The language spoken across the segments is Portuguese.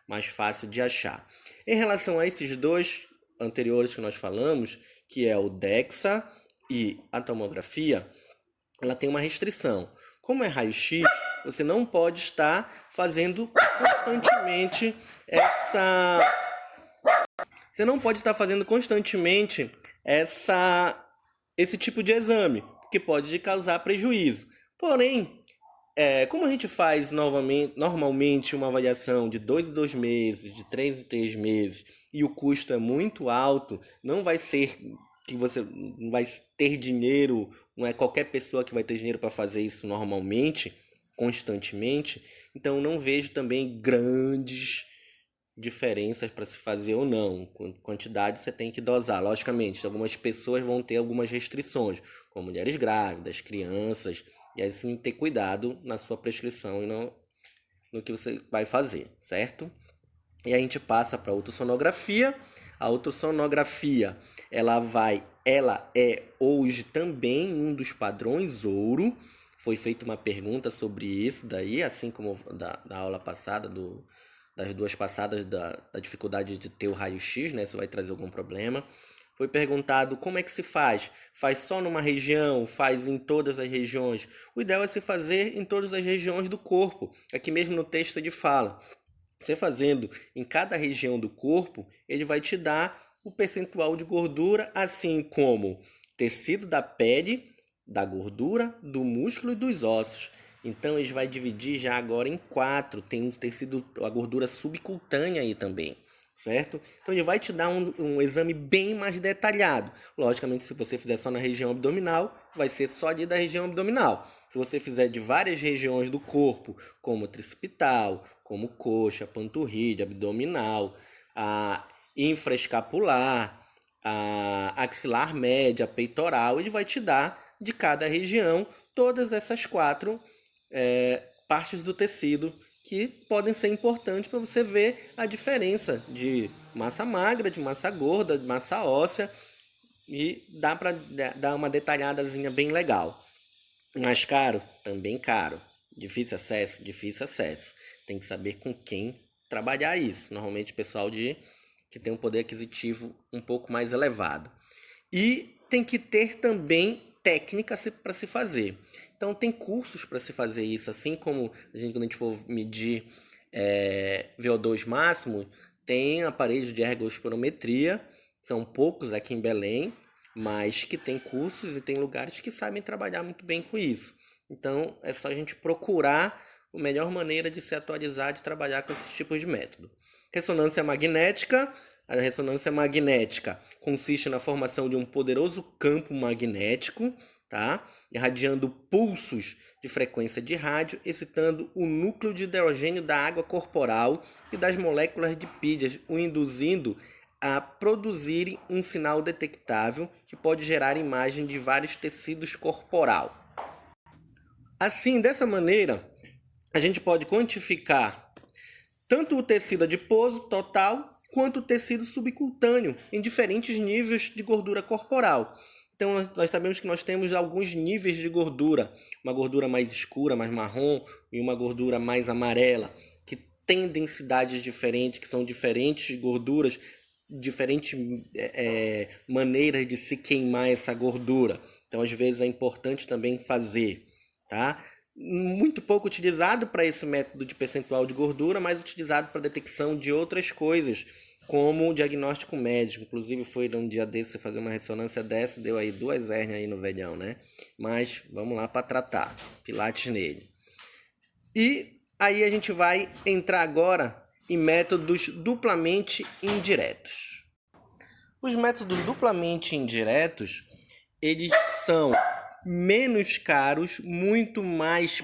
mais fácil de achar. Em relação a esses dois anteriores que nós falamos, que é o DEXA e a tomografia, ela tem uma restrição. Como é raio-x, você não pode estar fazendo constantemente você não pode estar fazendo constantemente esse tipo de exame, que pode causar prejuízo. Porém, como a gente faz normalmente uma avaliação de 2 em 2 meses, de 3 em 3 meses, e o custo é muito alto, não vai ser que você não vai ter dinheiro, não é qualquer pessoa que vai ter dinheiro para fazer isso normalmente, constantemente, então não vejo também grandes diferenças para se fazer ou não. Quantidade você tem que dosar. Logicamente, algumas pessoas vão ter algumas restrições, como mulheres grávidas, crianças, e aí sim ter cuidado na sua prescrição e no que você vai fazer, certo? E a gente passa para a ultrassonografia. A ultrassonografia, ela é hoje também um dos padrões ouro. Foi feita uma pergunta sobre isso daí, assim como da aula passada, das duas passadas da dificuldade de ter o raio-x, né? Se vai trazer algum problema. Foi perguntado como é que se faz. Faz só numa região? Faz em todas as regiões? O ideal é se fazer em todas as regiões do corpo. Aqui mesmo no texto ele fala. Você fazendo em cada região do corpo, ele vai te dar o percentual de gordura, assim como tecido da pele, da gordura, do músculo e dos ossos. Então, ele vai dividir já agora em 4. Tem um tecido, a gordura subcutânea aí também, certo? Então, ele vai te dar um exame bem mais detalhado. Logicamente, se você fizer só na região abdominal, vai ser só ali da região abdominal. Se você fizer de várias regiões do corpo, como tricipital, como coxa, panturrilha, abdominal, a infraescapular, a axilar média, peitoral, ele vai te dar de cada região todas essas 4 partes do tecido que podem ser importantes para você ver a diferença de massa magra, de massa gorda, de massa óssea, e dá para dar uma detalhadazinha bem legal. Mais caro? Também caro. Difícil acesso? Difícil acesso. Tem que saber com quem trabalhar isso. Normalmente pessoal que tem um poder aquisitivo um pouco mais elevado. E tem que ter também técnica para se fazer. Então tem cursos para se fazer isso, assim como quando a gente for medir VO2 máximo, tem aparelhos de ergospirometria, são poucos aqui em Belém, mas que tem cursos e tem lugares que sabem trabalhar muito bem com isso. Então é só a gente procurar a melhor maneira de se atualizar, de trabalhar com esses tipos de método. Ressonância magnética. A ressonância magnética consiste na formação de um poderoso campo magnético, tá? Irradiando pulsos de frequência de rádio, excitando o núcleo de hidrogênio da água corporal e das moléculas lipídias, o induzindo a produzirem um sinal detectável que pode gerar imagem de vários tecidos corporal. Assim, dessa maneira, a gente pode quantificar tanto o tecido adiposo total quanto o tecido subcutâneo em diferentes níveis de gordura corporal. Então, nós sabemos que nós temos alguns níveis de gordura, uma gordura mais escura, mais marrom, e uma gordura mais amarela, que tem densidades diferentes, que são diferentes gorduras, diferentes maneiras de se queimar essa gordura. Então, às vezes, é importante também fazer, tá? Muito pouco utilizado para esse método de percentual de gordura, mas utilizado para detecção de outras coisas, como o diagnóstico médico. Inclusive foi um dia desse fazer uma ressonância dessa, deu aí 2 hérnias aí no velhão, né? Mas vamos lá para tratar, pilates nele. E aí a gente vai entrar agora em métodos duplamente indiretos. Os métodos duplamente indiretos, eles são menos caros, muito mais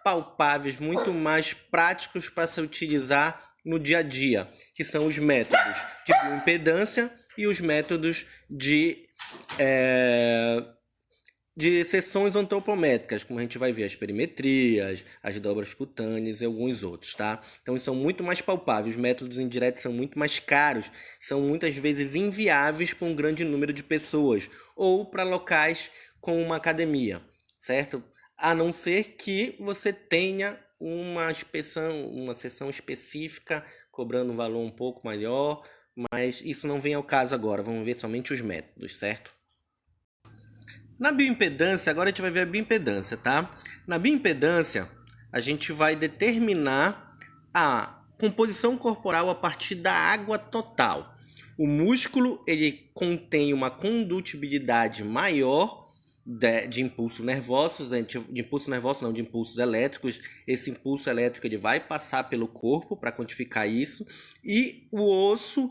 palpáveis, muito mais práticos para se utilizar no dia a dia, que são os métodos de bioimpedância e os métodos de seções antropométricas, como a gente vai ver as perimetrias, as dobras cutâneas e alguns outros, tá? Então, eles são muito mais palpáveis. Os métodos indiretos são muito mais caros, são muitas vezes inviáveis para um grande número de pessoas ou para locais com uma academia, certo? A não ser que você tenha uma sessão específica, cobrando um valor um pouco maior, mas isso não vem ao caso agora, vamos ver somente os métodos, certo? Na bioimpedância, agora a gente vai ver a bioimpedância, tá? Na bioimpedância, a gente vai determinar a composição corporal a partir da água total. O músculo, ele contém uma condutibilidade maior de impulsos nervosos, de impulsos elétricos. Esse impulso elétrico ele vai passar pelo corpo para quantificar isso, e o osso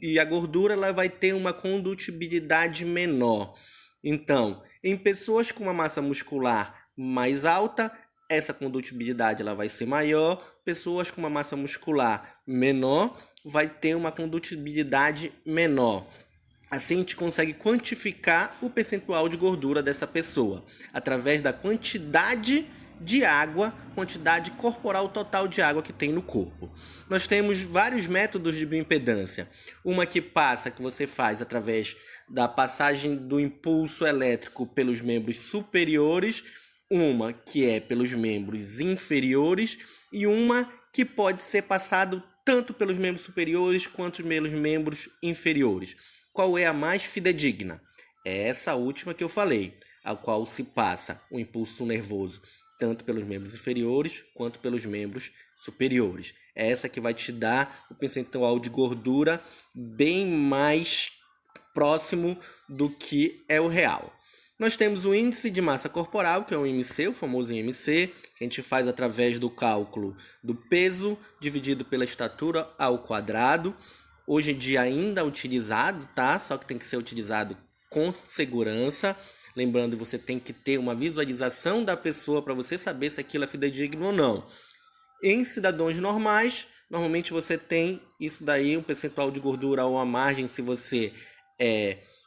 e a gordura ela vai ter uma condutibilidade menor. Então, em pessoas com uma massa muscular mais alta, essa condutibilidade ela vai ser maior. Pessoas com uma massa muscular menor vai ter uma condutibilidade menor. Assim a gente consegue quantificar o percentual de gordura dessa pessoa através da quantidade de água, quantidade corporal total de água que tem no corpo. Nós temos vários métodos de bioimpedância. Uma que você faz através da passagem do impulso elétrico pelos membros superiores, uma que é pelos membros inferiores e uma que pode ser passado tanto pelos membros superiores quanto pelos membros inferiores. Qual é a mais fidedigna? É essa última que eu falei, a qual se passa o impulso nervoso tanto pelos membros inferiores quanto pelos membros superiores. É essa que vai te dar o percentual de gordura bem mais próximo do que é o real. Nós temos o índice de massa corporal, que é o IMC, o famoso IMC, que a gente faz através do cálculo do peso dividido pela estatura ao quadrado. Hoje em dia ainda é utilizado, tá? Só que tem que ser utilizado com segurança. Lembrando, você tem que ter uma visualização da pessoa para você saber se aquilo é fidedigno ou não. Em cidadãos normais, normalmente você tem isso daí, um percentual de gordura ou a margem se você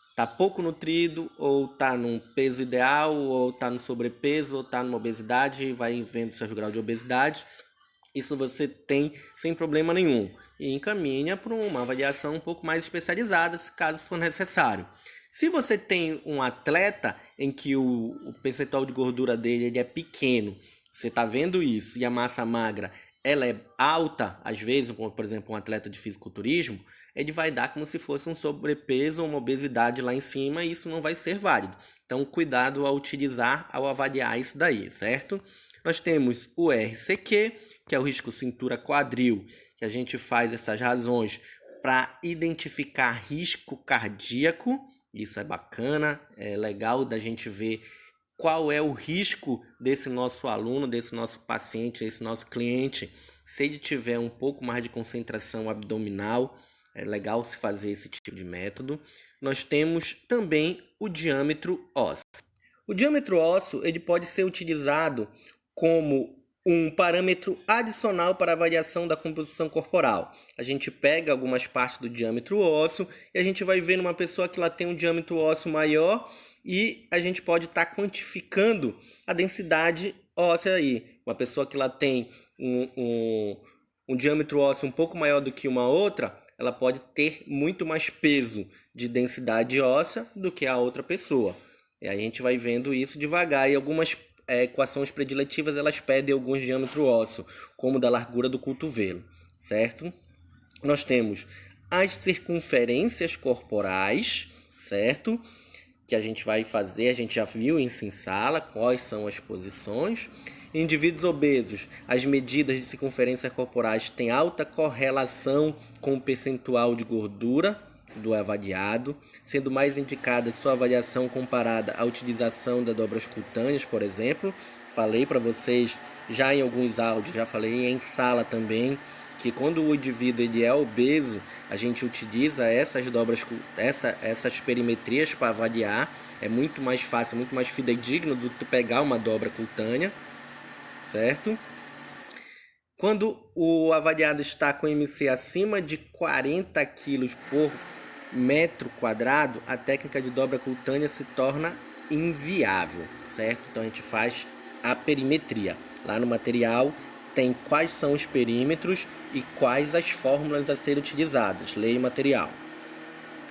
está pouco nutrido, ou está num peso ideal, ou está no sobrepeso, ou está numa obesidade, vai vendo seus graus de obesidade. Isso você tem sem problema nenhum e encaminha para uma avaliação um pouco mais especializada, se caso for necessário. Se você tem um atleta em que o percentual de gordura dele ele é pequeno, você está vendo isso, e a massa magra ela é alta, às vezes, por exemplo, um atleta de fisiculturismo, ele vai dar como se fosse um sobrepeso ou uma obesidade lá em cima, e isso não vai ser válido. Então, cuidado ao utilizar, ao avaliar isso daí, certo? Nós temos o RCQ, que é o risco cintura-quadril, que a gente faz essas razões para identificar risco cardíaco. Isso é bacana, é legal da gente ver qual é o risco desse nosso aluno, desse nosso paciente, desse nosso cliente. Se ele tiver um pouco mais de concentração abdominal, é legal se fazer esse tipo de método. Nós temos também o diâmetro ósseo. O diâmetro ósseo ele pode ser utilizado como um parâmetro adicional para a avaliação da composição corporal. A gente pega algumas partes do diâmetro ósseo e a gente vai ver numa pessoa que ela tem um diâmetro ósseo maior e a gente pode estar quantificando a densidade óssea aí. Uma pessoa que ela tem um diâmetro ósseo um pouco maior do que uma outra, ela pode ter muito mais peso de densidade óssea do que a outra pessoa. E a gente vai vendo isso devagar, e algumas equações prediletivas elas pedem alguns diâmetro ósseo, como da largura do cotovelo, certo? Nós temos as circunferências corporais, certo? Que a gente vai fazer, a gente já viu isso em sala, quais são as posições. Indivíduos obesos, as medidas de circunferências corporais têm alta correlação com o percentual de gordura do avaliado, sendo mais indicada sua avaliação comparada à utilização das dobras cutâneas, por exemplo. Falei para vocês já em alguns áudios, já falei em sala também, que quando o indivíduo ele é obeso, a gente utiliza essas perimetrias para avaliar. É muito mais fácil, muito mais fidedigno do que pegar uma dobra cutânea, certo? Quando o avaliado está com IMC acima de 40 kg por metro quadrado, a técnica de dobra cutânea se torna inviável, certo? Então a gente faz a perimetria. Lá no material tem quais são os perímetros e quais as fórmulas a serem utilizadas. Leia o material.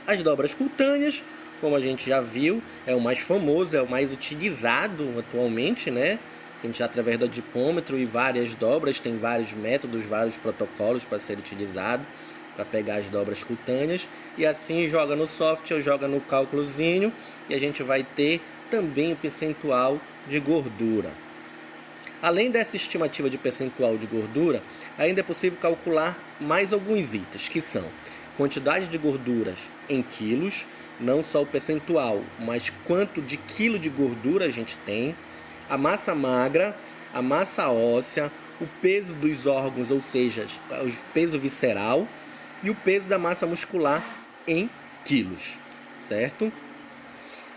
As dobras cutâneas, como a gente já viu, é o mais famoso, é o mais utilizado atualmente, né? A gente, através do adipômetro e várias dobras, tem vários métodos, vários protocolos para ser utilizado, para pegar as dobras cutâneas, e assim joga no software, joga no cálculozinho, e a gente vai ter também o percentual de gordura. Além dessa estimativa de percentual de gordura, ainda é possível calcular mais alguns itens, que são quantidade de gorduras em quilos, não só o percentual, mas quanto de quilo de gordura a gente tem, a massa magra, a massa óssea, o peso dos órgãos, ou seja, o peso visceral, e o peso da massa muscular em quilos, certo?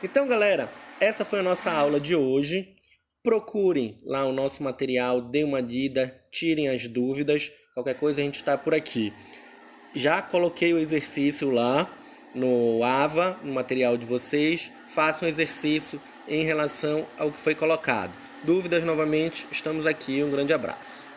Então, galera, essa foi a nossa aula de hoje. Procurem lá o nosso material, deem uma lida, tirem as dúvidas. Qualquer coisa a gente está por aqui. Já coloquei o exercício lá no AVA, no material de vocês. Façam um exercício em relação ao que foi colocado. Dúvidas novamente, estamos aqui. Um grande abraço.